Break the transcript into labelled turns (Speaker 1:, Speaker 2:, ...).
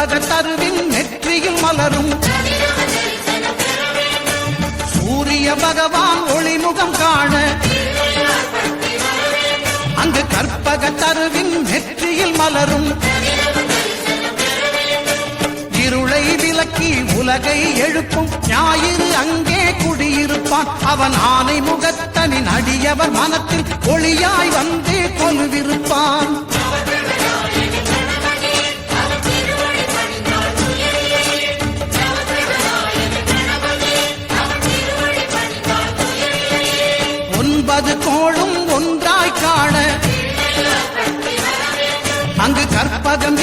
Speaker 1: கற்பக தருவின் நெற்றியில் மலரும் சூரிய பகவான் ஒளிமுகம் காண அங்கு கற்பக தருவின் நெற்றியில் மலரும் இருளை விலக்கி உலகை எழுப்பும் ஞாயிறு அங்கே குடியிருப்பான் அவன் ஆனை முகத்தனின் அடியவர் மனத்தில் ஒளியாய் வந்து கொலுவிருப்பான் ஒன்பது கோளும் ஒன்றாய் காண அங்கு கற்பகம்